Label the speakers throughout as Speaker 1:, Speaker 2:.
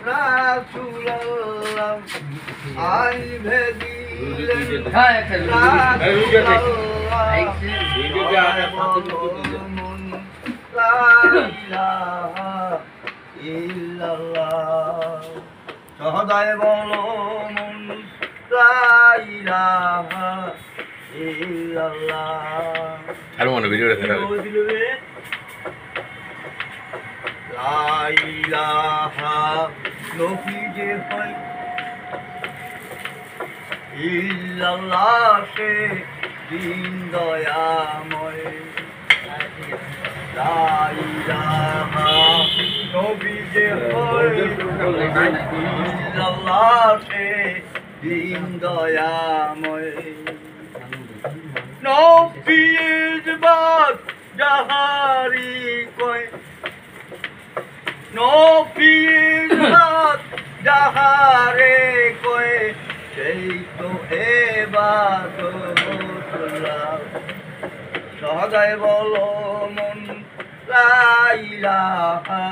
Speaker 1: রাসূলুল্লাহ আইন ভেদিলেন সদায় বলো মন লা ইলাহা ইল্লাল্লাহ
Speaker 2: আর মনে ভিডিও রেখে
Speaker 1: লা ইলাহা নবী যে হয় ইল্লাল্লাহ সে দিন দয়াময় লা ইলাহা নবী যে হয় ইল্লাল্লাহ সে দিন দয়াময় নবীর বাদ যাহারি কয় নবীর বাদ যাহারে কয় সেই তো এবাদতুল্লাহ সদায় বলো মন লা ইলাহা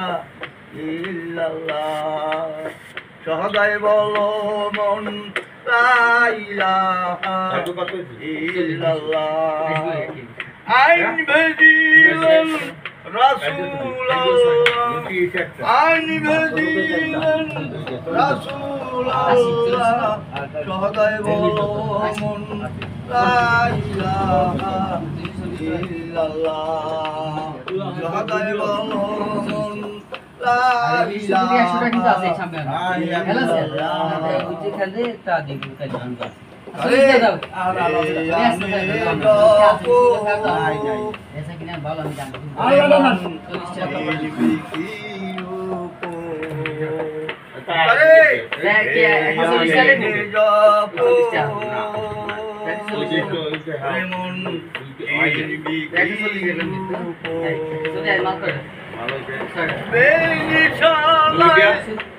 Speaker 1: ইল্লাল্লাহ সদায় বলো মন লা ইলাহা ইল্লাল্লাহ আইন ভেদিলেন রাসূলুল্লাহ আইন ভেদিলেন রাসূলুল্লাহ সদায় বলো মন লা ইলাহা ইল্লাল্লাহ সদায় বলো মন লা ইলাহা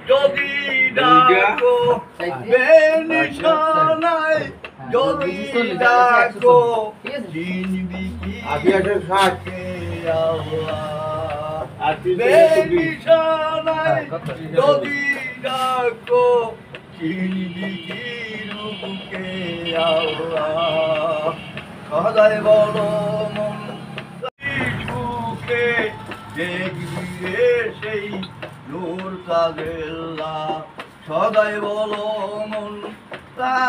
Speaker 1: যদি ডাকো বেনিশানায় যদি ডাকো চিনবি কি থাকে আল্লাহ বেনিশানায় যদি ডাকো চিনবি কি রূপকে আল্লাহ সদায় বলো মন সুখে দেখবি রে সেই নূর তাজেল্লাহ সদায় বলো মন লা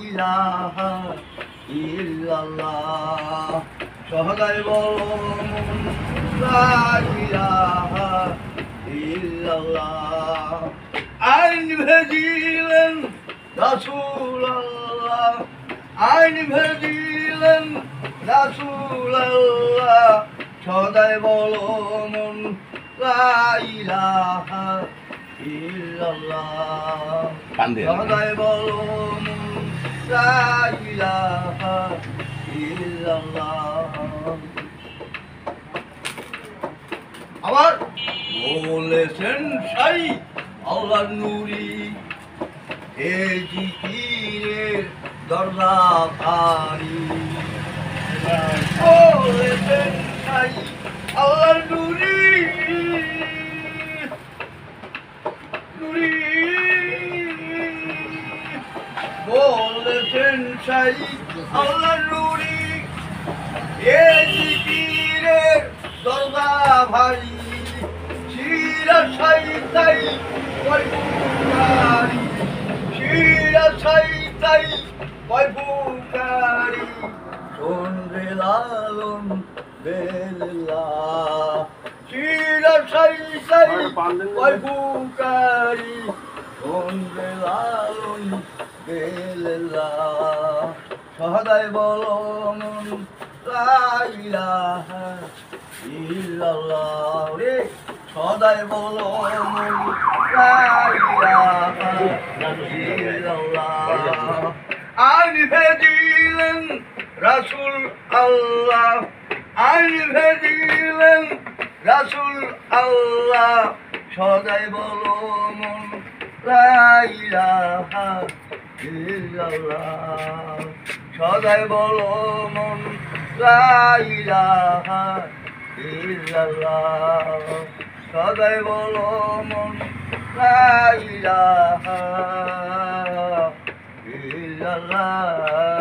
Speaker 1: ইলাহা ইল্লাল্লাহ সদায় বলো মন লা ইলাহা ইল্লাল্লাহ আইন ভেদিলেন রাসূলুল্লাহ আইন ভেদিলেন রাসূলুল্লাহ সদায় বলো মন লা ইলাহা ইল্লাল্লাহ সদায় বলো মন লা ইলাহা ইল্লাল্লাহ আবার বলেছেন সাই আল্লাহর নূরি এ জিকিরের দরজা ভারী বলেছেন সাই আল্লাহর নূরি নূরি বলেছেন সাই আল্লাহর নূরি এ জিকিরের দরজা ভারী শিরা সাই তাই বৈভুকারী শিরা সাই তাই বৈভুকারী শোন রে লালন বেল্লাহ শিরা সাই তাই বৈভুকারী শোন রে লালন বেল্লাহ সদায় বলো মন লা ইলাহা ইল্লাল্লাহ রে সদায় বলো মন লা ইলাহা ইল্লাল্লাহ আইন ভেদিলেন রাসূল আল্লাহ আইন ভেদিলেন রাসূল আল্লাহ সদায় বলো মন লা ইলাহা ইল্লাল্লাহ সদায় বলো মন লা ইলাহা ইল্লাল্লাহ সদায় বলো মন লা ইলাহা ইল্লাল্লাহ